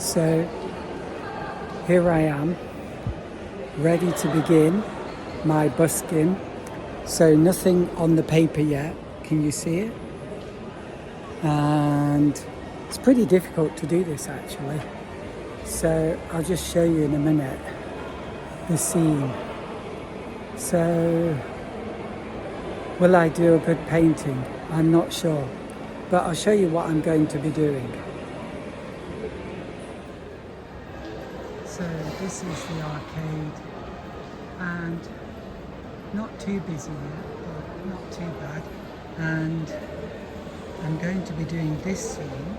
So here I am, ready to begin my busking. So nothing on the paper yet, can you see it? And it's pretty difficult to do this actually. So I'll just show you in a minute the scene. So will I do a good painting? I'm not sure, but I'll show you what I'm going to be doing. So this is the arcade, and not too busy yet, but not too bad. And I'm going to be doing this scene,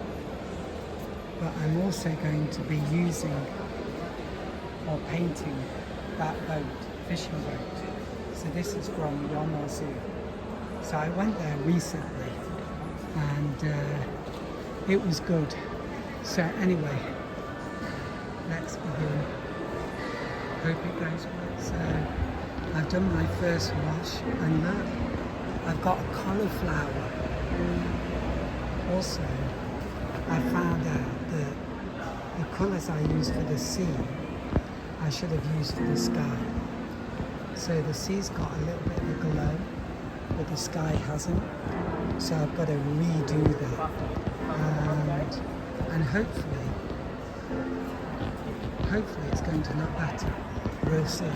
but I'm also going to be using or painting that boat, fishing boat. So this is from Yonno Zoo. So I went there recently and it was good. So anyway, let's begin. Hope it goes well. So I've done my first wash and look, I've got a cauliflower. Also, I found out that the colours I use for the sea, I should have used for the sky. So the sea's got a little bit of a glow, but the sky hasn't. So I've got to redo that. And hopefully it's going to look better. We'll see.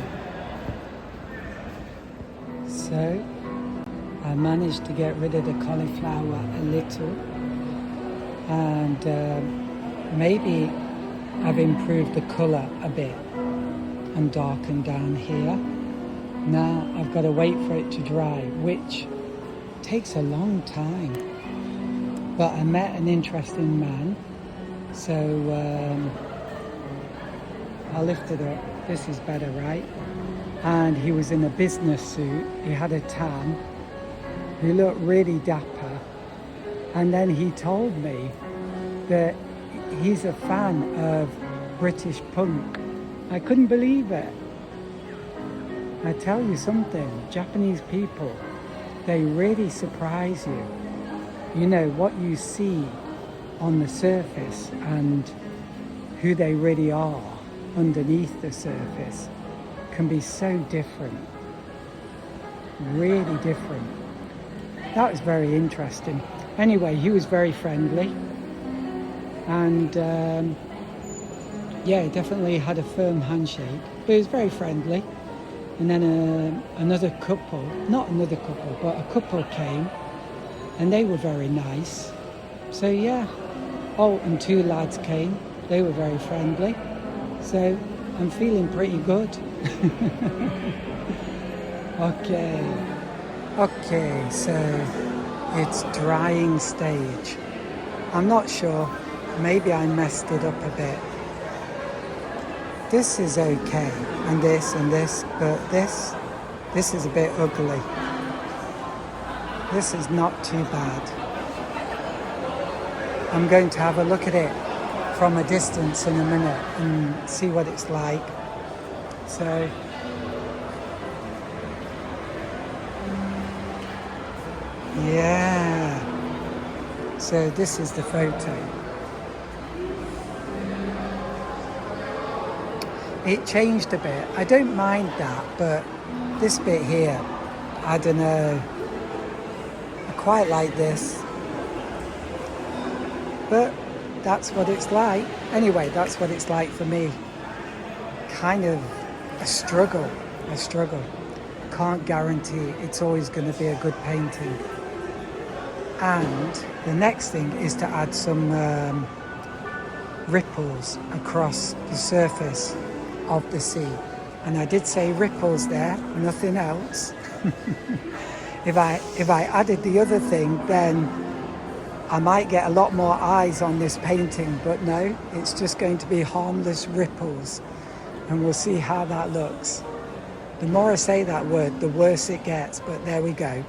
So I managed to get rid of the cauliflower a little, and maybe I've improved the colour a bit and darkened down here. Now I've got to wait for it to dry, which takes a long time. But I met an interesting man, so I'll lift it up. This is better, right? And he was in a business suit. He had a tan. He looked really dapper. And then he told me that he's a fan of British punk. I couldn't believe it. I tell you something, Japanese people, they really surprise you. You know, what you see on the surface and who they really are underneath the surface can be so different. Really different. That was very interesting. Anyway, he was very friendly. And yeah, he definitely had a firm handshake, but he was very friendly. And then another couple, not another couple, but a couple came, and they were very nice. So yeah, oh, and two lads came, they were very friendly. So I'm feeling pretty good. Okay, so it's drying stage. I'm not sure, maybe I messed it up a bit. This is okay, and this, but this is a bit ugly. This is not too bad. I'm going to have a look at it from a distance in a minute and see what it's like. So, yeah. So this is the photo. It changed a bit. I don't mind that, but this bit here, I don't know. I quite like this. But that's what it's like. Anyway, that's what it's like for me. Kind of a struggle. Can't guarantee it's always going to be a good painting. And the next thing is to add some ripples across the surface of the sea. And I did say ripples there, nothing else. If I added the other thing, then I might get a lot more eyes on this painting, but no, it's just going to be harmless ripples, and we'll see how that looks. The more I say that word, the worse it gets, but there we go.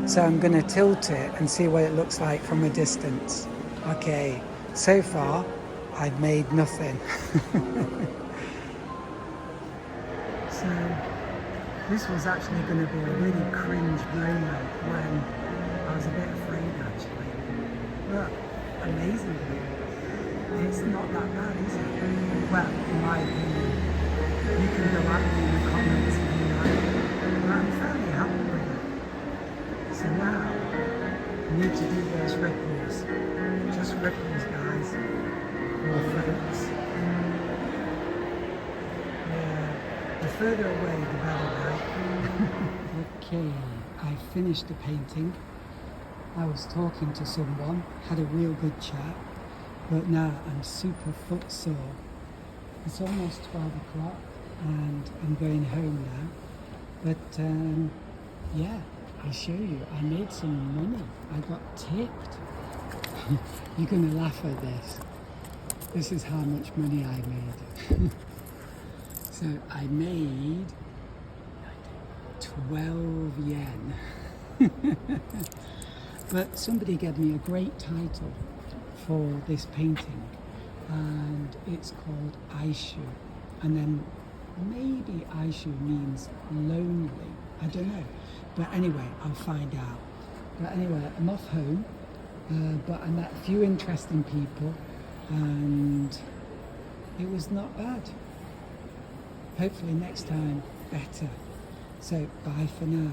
So I'm going to tilt it and see what it looks like from a distance. Okay, so far I've made nothing. So this was actually going to be a really cringe moment when I was a bit afraid actually. But amazingly, it's not that bad, is it? Well, in my opinion. You can go at me in the comments if you like, but I'm fairly happy with it. So now, I need to do those ripples. Just ripples, guys. Or frills. Yeah, the further away, the better, right? Okay, I finished the painting. I was talking to someone, had a real good chat, but now I'm super footsore. It's almost 12 o'clock and I'm going home now. But yeah, I'll show you. I made some money. I got tipped. You're going to laugh at this. This is how much money I made. So I made 12 yen. But somebody gave me a great title for this painting, and it's called Aishu. And then maybe Aishu means lonely. I don't know. But anyway, I'll find out. But anyway, I'm off home. But I met a few interesting people, and it was not bad. Hopefully next time better. So bye for now.